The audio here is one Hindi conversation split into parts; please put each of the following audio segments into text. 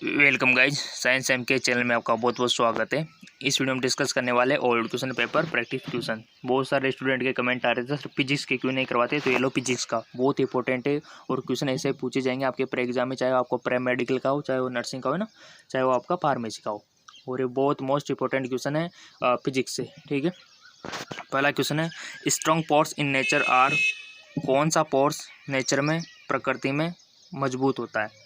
वेलकम गाइज, साइंस एम के चैनल में आपका बहुत बहुत स्वागत है। इस वीडियो में डिस्कस करने वाले old question paper practice question. बहुत सारे स्टूडेंट के कमेंट आ रहे थे सर फिजिक्स के क्यों नहीं करवाते, तो ये लो फिजिक्स का बहुत इंपॉर्टेंट है और क्वेश्चन ऐसे पूछे जाएंगे आपके प्री एग्जाम में, चाहे आपको प्री मेडिकल का हो, चाहे वो नर्सिंग का हो ना, चाहे वो आपका फार्मेसी का हो। और ये बहुत मोस्ट इंपॉर्टेंट क्वेश्चन है फिजिक्स से। ठीक है, पहला क्वेश्चन है strong force in nature are. कौन सा पोर्स नेचर में, प्रकृति में मजबूत होता है?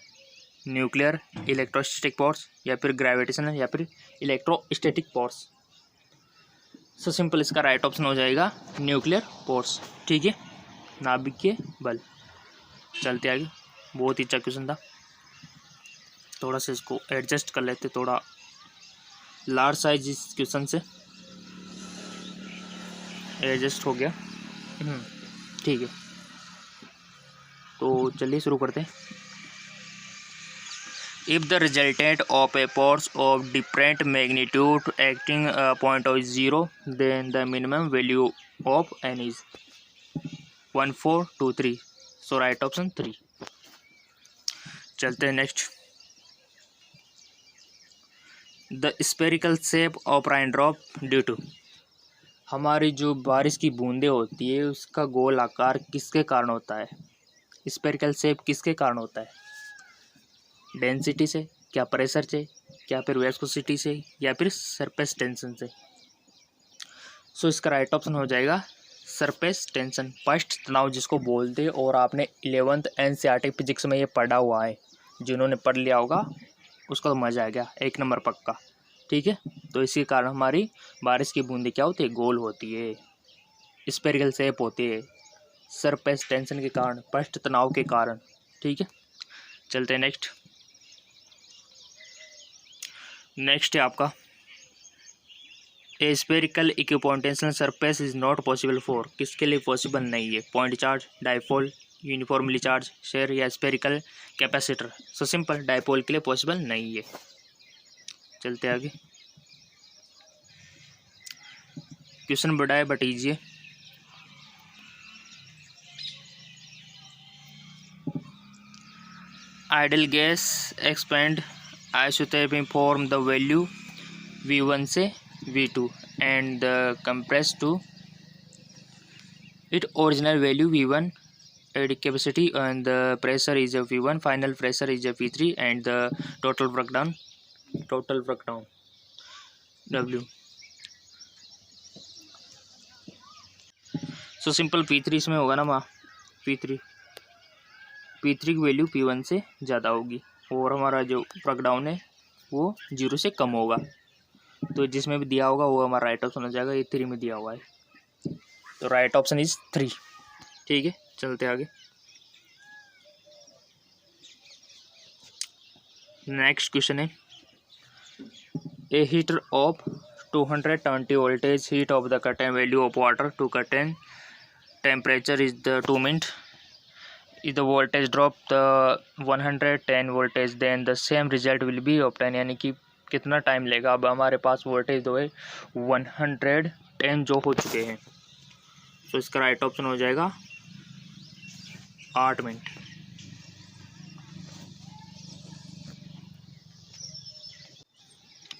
न्यूक्लियर, इलेक्ट्रोस्टैटिक फोर्स, या फिर ग्रेविटेशनल, या फिर इलेक्ट्रोस्टैटिक फोर्स। सो सिंपल इसका राइट ऑप्शन हो जाएगा न्यूक्लियर फोर्स। ठीक है, नाभिकीय बल। चलते आगे, बहुत ही अच्छा क्वेश्चन था। थोड़ा सा इसको एडजस्ट कर लेते, थोड़ा लार्ज साइज इस क्वेश्चन से एडजस्ट हो गया। ठीक है, तो चलिए शुरू करते हैं। If the resultant of a force of different magnitude acting point of 0, then the minimum value of n is 1, 4, 2, 3. So right option 3. चलते हैं next. The spherical shape of raindrop due to। हमारी जो बारिश की बूंदें होती है उसका गोल आकार किसके कारण होता है? स्फेरिकल शेप किसके कारण होता है? डेंसिटी से, क्या प्रेशर से, क्या फिर विस्कोसिटी से, या फिर सरफेस टेंशन से? सो इसका राइट ऑप्शन हो जाएगा सरफेस टेंशन, फर्स्ट तनाव जिसको बोलते हैं। और आपने 11th NCERT फिजिक्स में ये पढ़ा हुआ है, जिन्होंने पढ़ लिया होगा उसका तो मज़ा आ गया, 1 नंबर पक्का। ठीक है, तो इसी कारण हमारी बारिश की बूंदें क्या होती है? गोल होती है, स्फेरिकल शेप होती है, सरफेस टेंशन के कारण, फर्स्ट तनाव के कारण। ठीक है, चलते हैं नेक्स्ट। नेक्स्ट है आपका a spherical equipotential surface is not possible for. किसके लिए पॉसिबल नहीं है? Point charge, dipole, uniformly charge sphere, या spherical capacitor. So simple, dipole के लिए पॉसिबल नहीं है। चलते आगे, क्वेश्चन बड़ा है बट ईजी है। Idol gas expand isothermal form the value V1 से V2 and the compressed to its original value V1 at capacity, and the pressure is a V1, final pressure is a V3, and the total breakdown W। So simple P3 इसमें होगा ना माँ, P3 की वैल्यू P1 से ज़्यादा होगी और हमारा जो ब्रेकडाउन है वो 0 से कम होगा। तो जिसमें भी दिया होगा वो हमारा राइट ऑप्शन हो जाएगा। ये 3 में दिया हुआ है, तो राइट ऑप्शन इज 3। ठीक है, चलते आगे। नेक्स्ट क्वेश्चन है a heater of 220 voltage heat of the certain value of water to certain temperature is the 2 minute. If the voltage drop the 110 voltage then the same result will be obtain. यानी कि कितना टाइम लेगा? अब हमारे पास वोल्टेज दो है 110 जो हो चुके हैं, तो इसका राइट ऑप्शन हो जाएगा 8 मिनट।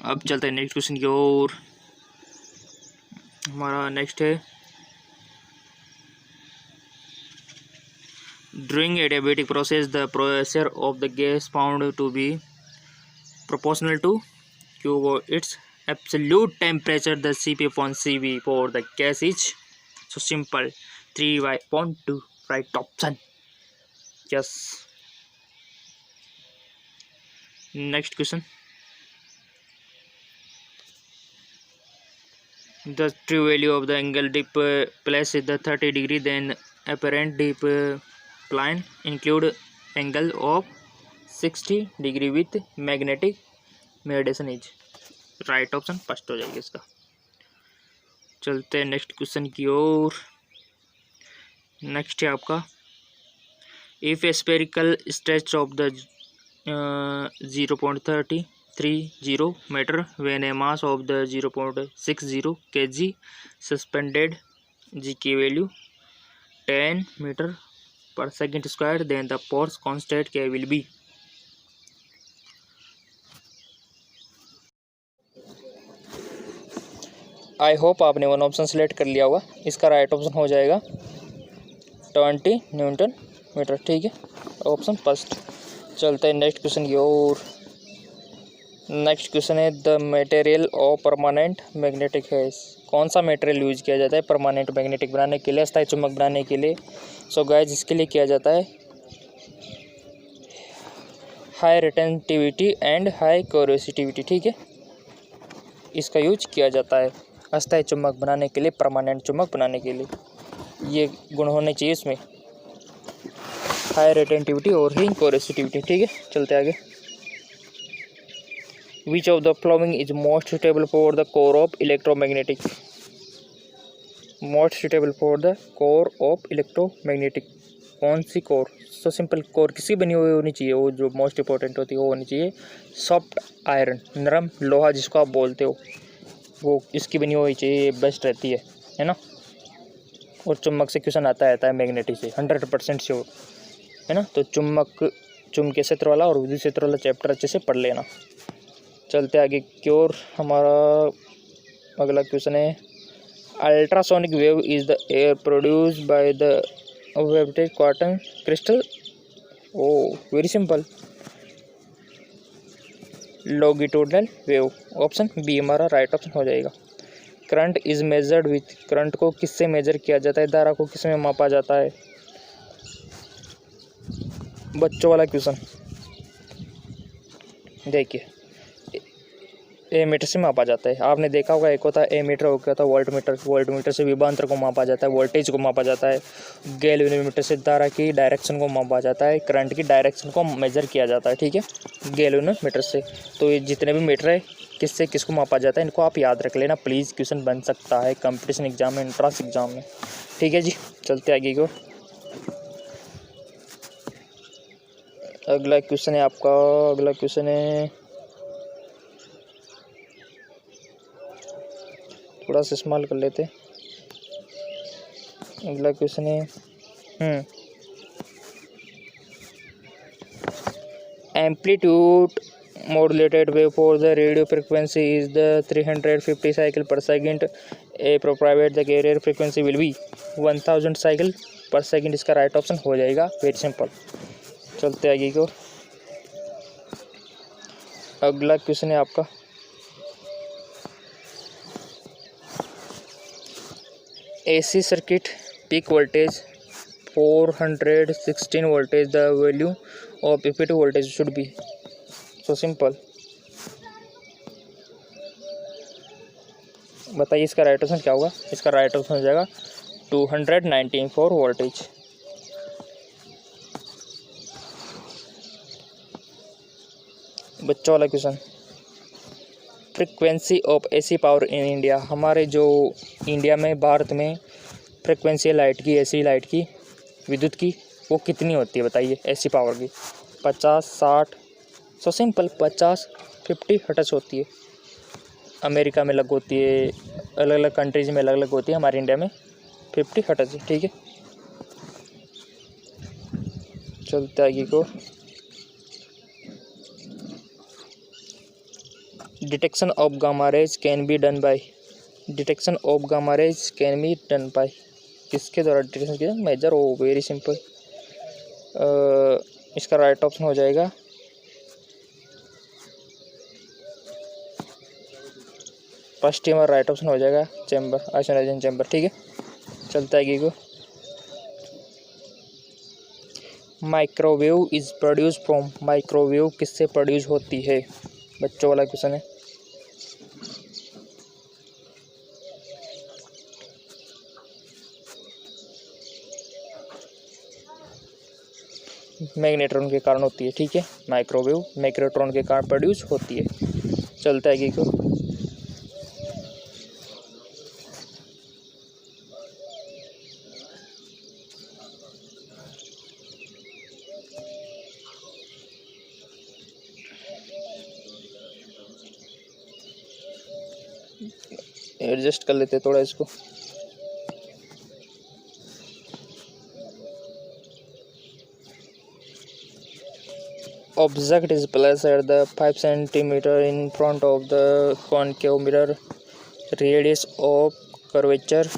अब चलते हैं नेक्स्ट क्वेश्चन की ओर। हमारा नेक्स्ट है during adiabatic process the pressure of the gas found to be proportional to cube its absolute temperature the CP/CV for the gas is. So simple 3/2 right option. Yes, next question. The true value of the angle dip place is the 30 degree, then apparent dip plane include angle of 60 degree with magnetic mediation is। Right option first हो जाएगा इसका। चलते हैं नेक्स्ट क्वेश्चन की ओर। नेक्स्ट है आपका if A spherical stretch of the 0.30 meter when a mass of the 0.60 kg suspended, g की value 10 meter per second square, then the force constant K will be। I hope आपने वन ऑप्शन सेलेक्ट कर लिया होगा। इसका राइट ऑप्शन हो जाएगा 20 न्यूटन मीटर, ठीक है, ऑप्शन फर्स्ट। चलते हैं नेक्स्ट क्वेश्चन की ओर। नेक्स्ट क्वेश्चन है the material of permanent magnetic है। कौन सा मटेरियल यूज किया जाता है परमानेंट मैग्नेटिक बनाने के लिए, अस्थायी चुंबक बनाने के लिए? सो गाइस इसके लिए किया जाता है हाई रिटेंटिविटी एंड हाई कोरोसिटिविटी, ठीक है, इसका यूज किया जाता है अस्थायी चुंबक बनाने के लिए, परमानेंट चुंबक बनाने के लिए। ये गुण होने चाहिए इसमें, हाई रिटेंटिविटी और ही कोरोसिटिविटी, ठीक है। चलते आगे। Which of the following is most suitable for the core of electromagnetic? Most suitable for the core of electromagnetic, कौन सी कोर? सो सिंपल, कोर किसी बनी हुई होनी चाहिए, वो जो मोस्ट इंपॉर्टेंट होती है वो होनी चाहिए सॉफ्ट आयरन, नरम लोहा जिसको आप बोलते हो, वो इसकी बनी हुई चाहिए, बेस्ट रहती है ना। और चुम्बक से क्वेश्चन आता है मैग्नेटिक से 100% श्योर, है ना। तो चुम्बकीय क्षेत्र वाला और विद्युत क्षेत्र वाला चैप्टर अच्छे से पढ़ लेना। चलते आगे की ओर। हमारा अगला क्वेश्चन है ultrasonic wave is the air produced by the wavelet quantum crystal. Oh very simple, longitudinal wave, option B हमारा राइट ऑप्शन हो जाएगा। Current is measured with, current को किससे मेजर किया जाता है, धारा को किस में मापा जाता है? बच्चों वाला क्वेश्चन देखिए, ए मीटर से मापा जाता है। आपने देखा होगा एक होता है ए मीटर, एक होता है वोल्ट मीटर। वोल्ट मीटर से विभवांतर को मापा जाता है, वोल्टेज को मापा जाता है। गैल्वेनोमीटर से धारा की डायरेक्शन को मापा जाता है, करंट की डायरेक्शन को मेजर किया जाता है, ठीक है, गैल्वेनोमीटर से। तो ये जितने भी मीटर है किससे किसको मापा जाता है, इनको आप याद रख लेना प्लीज़, क्वेश्चन बन सकता है कंपटीशन एग्जाम में, एंट्रेंस एग्जाम में, ठीक है जी। चलते आगे की ओर। अगला क्वेश्चन है आपका, अगला क्वेश्चन है, थोड़ा सा इस्तेमाल कर लेते। अगला क्वेश्चन है amplitude modulated wave for the radio frequency is the 350 cycle per second. A provided the carrier frequency will be 1000 cycle per second. इसका राइट ऑप्शन हो जाएगा, वेरी सिंपल। चलते आगे की ओर। अगला क्वेश्चन है आपका AC circuit peak voltage 416 voltage, the value of effective voltage should be। So simple, बताइए इसका राइट ऑप्शन क्या होगा? इसका राइट ऑप्शन हो जाएगा 294 वोल्टेज। बच्चों वाला question, frequency of AC power in India. हमारे जो इंडिया में, भारत में फ्रीक्वेंसी लाइट की, एसी लाइट की, विद्युत की, वो कितनी होती है बताइए एसी पावर की? 50, 60? सो सिंपल, 50, 50 हर्ट्ज होती है। अमेरिका में अलग होती है, अलग अलग कंट्रीज़ में अलग अलग होती है, हमारे इंडिया में 50 हर्ट्ज, ठीक है। चलते आगे को। Detection of gamma rays can be done by, detection of gamma rays can be done by, किसके द्वारा डिटेक्शन किया? मेजर। ओ वेरी सिंपल, इसका राइट ऑप्शन हो जाएगा फर्स्ट ही हमारा राइट ऑप्शन हो जाएगा चैम्बर, आइसोनाइजेशन चैम्बर, ठीक है। चलता है आगे को। Microwave is produce from, microwave किससे प्रोड्यूस होती है? बच्चों वाला क्वेश्चन है। मैग्नेट्रॉन के कारण होती है, ठीक है। माइक्रोवेव मैग्नेट्रॉन के कारण प्रोड्यूस होती है। चलता है आगे को। एडजस्ट कर लेते थोड़ा इसको। Object is placed at the 5 cm in front of the concave mirror radius of curvature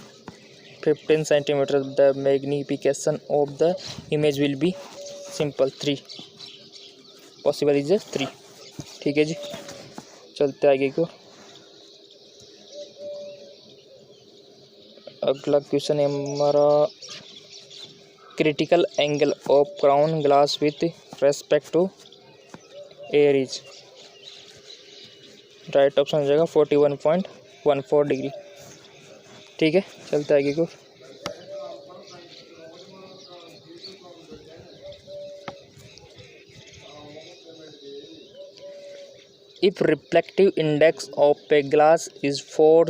15 centimeter, the magnification of the image will be simple 3, possible is 3। ठीक है जी, चलते आगे को। अगला क्वेश्चन है हमारा, critical angle of crown glass with respect to air is, right option हो जाएगा 41.14 डिग्री। ठीक है, चलते आगे को। If reflective index of a glass is 4,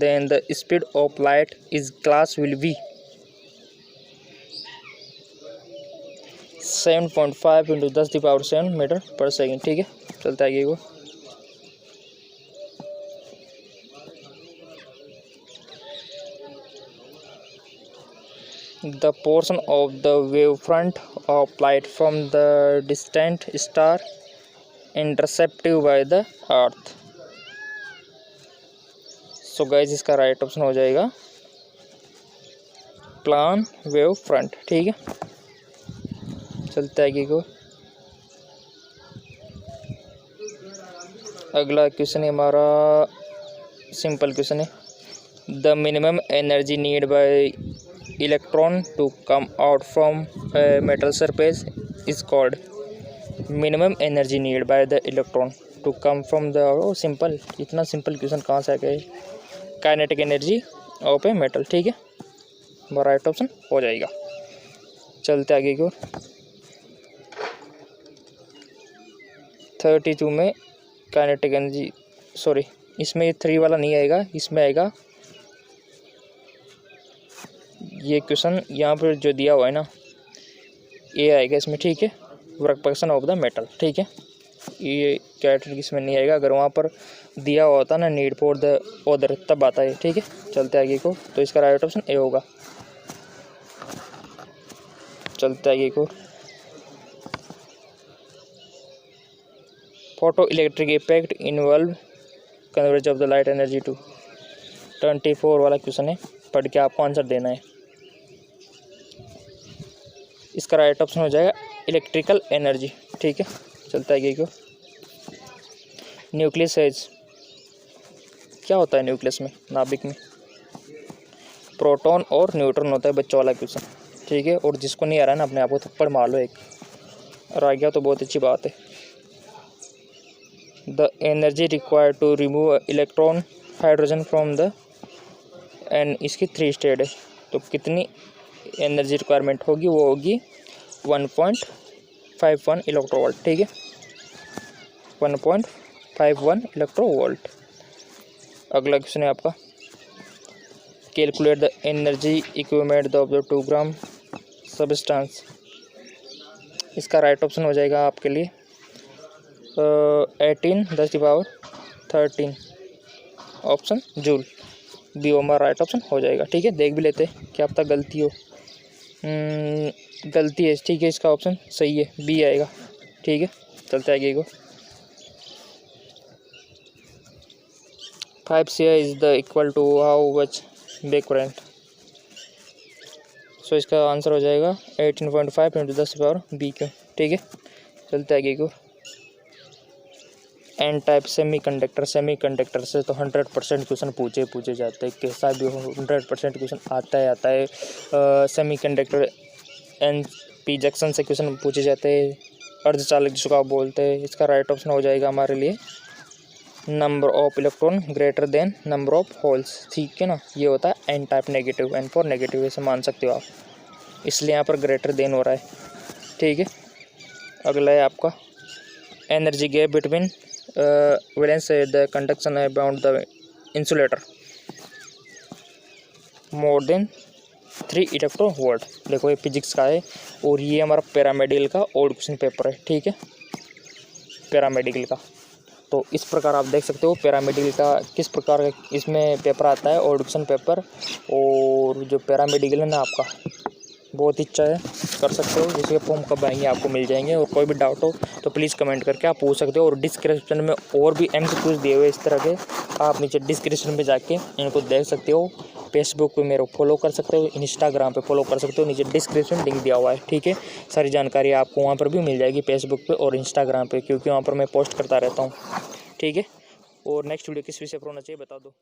then the speed of light is glass will be 7.5 into 10⁻⁷ metre पर सेकेंड। ठीक है, चलते आगे को। The portion of the wavefront of light from the distant star intercepted by the earth। So guys इसका राइट ऑप्शन हो जाएगा प्लान वेव फ्रंट। ठीक है, चलते आगे को। अगला क्वेश्चन है हमारा, सिंपल क्वेश्चन है, the minimum energy need by electron to come out from metal surface is called. Minimum energy need by the electron to come from the, simple, इतना सिंपल क्वेश्चन कहाँ से आ गए, kinetic energy of a metal. ठीक है, राइट ऑप्शन हो जाएगा। चलते आगे की ओर। 32 में काइनेटिक एनर्जी, सॉरी इसमें 3 वाला नहीं आएगा, इसमें आएगा ये क्वेश्चन यहाँ पर जो दिया हुआ है ना, ये आएगा इसमें। ठीक है, work person of the metal. ठीक है, ये कैरेक्टर इसमें नहीं आएगा, अगर वहाँ पर दिया हुआ होता ना नीड फॉर द ऑर्डर तब आता है। ठीक है, चलते आगे को। तो इसका राइट ऑप्शन ए होगा। चलते आगे को। Photo electric effect involve converge of the light energy to, 24 वाला क्वेश्चन है, पढ़ के आपको आंसर देना है। इसका राइट ऑप्शन हो जाएगा इलेक्ट्रिकल एनर्जी। ठीक है, चलता है आगे को। न्यूक्लियस है, क्या होता है न्यूक्लियस में, नाभिक में प्रोटॉन और न्यूट्रॉन होता है, बच्चों वाला क्वेश्चन। ठीक है, और जिसको नहीं आ रहा है ना अपने आप को थप्पड़ मार लो एक, और आ गया तो बहुत अच्छी बात है। The energy required to remove electron hydrogen from the, and इसकी 3 स्टेट है, तो कितनी एनर्जी रिक्वायरमेंट होगी, वो होगी 1.51 इलेक्ट्रोवोल्ट। ठीक है, 1.51 इलेक्ट्रोवोल्ट। अगला क्वेश्चन है आपका, calculate the energy equivalent of the 2 gram substance. इसका राइट ऑप्शन हो जाएगा आपके लिए 18 10⁻13 ऑप्शन जूल। बी हमारा राइट ऑप्शन हो जाएगा। ठीक है, देख भी लेते हैं क्या अब तक गलती हो। गलती है। ठीक है, इसका ऑप्शन सही है, बी आएगा। ठीक है, चलते आगे को। 5 CI is the equal to how much back current. सो इसका आंसर हो जाएगा 18.5 × 10⁻, बी का। ठीक है, चलते आगे को। एन टाइप सेमीकंडक्टर से तो 100% क्वेश्चन पूछे जाते हैं, कैसा भी हो 100% क्वेश्चन आता है। सेमीकंडक्टर एन पी जंक्शन से क्वेश्चन पूछे जाते हैं, अर्धचालक जिसको आप बोलते हैं। इसका राइट ऑप्शन हो जाएगा हमारे लिए number of electron greater than number of holes. ठीक है ना, ये होता है N type negative, N for negative, ऐसे मान सकते हो आप, इसलिए यहाँ पर ग्रेटर देन हो रहा है। ठीक है, अगला है आपका energy gap between valence the conduction about the insulator more than 3 electronvolt. देखो ये फिजिक्स का है और ये हमारा पैरामेडिकल का ओल्ड क्वेश्चन पेपर है। ठीक है, पैरामेडिकल का, तो इस प्रकार आप देख सकते हो पैरामेडिकल का किस प्रकार का इसमें पेपर आता है, ओल्ड क्वेश्चन पेपर। और जो पैरामेडिकल है ना आपका, बहुत इच्छा है कर सकते हो। जिसके फॉर्म कब आएंगे आपको मिल जाएंगे। और कोई भी डाउट हो तो प्लीज़ कमेंट करके आप पूछ सकते हो। और डिस्क्रिप्शन में और भी MCQs दिए हुए इस तरह के, आप नीचे डिस्क्रिप्शन में जाके इनको देख सकते हो। फेसबुक पे मेरे को फॉलो कर सकते हो, इंस्टाग्राम पे फॉलो कर सकते हो, नीचे डिस्क्रिप्शन लिंक दिया हुआ है, ठीक है। सारी जानकारी आपको वहाँ पर भी मिल जाएगी फेसबुक पे और इंस्टाग्राम पे, क्योंकि वहाँ पर मैं पोस्ट करता रहता हूँ, ठीक है। और नेक्स्ट वीडियो किस विषय पर होना चाहिए बता दो।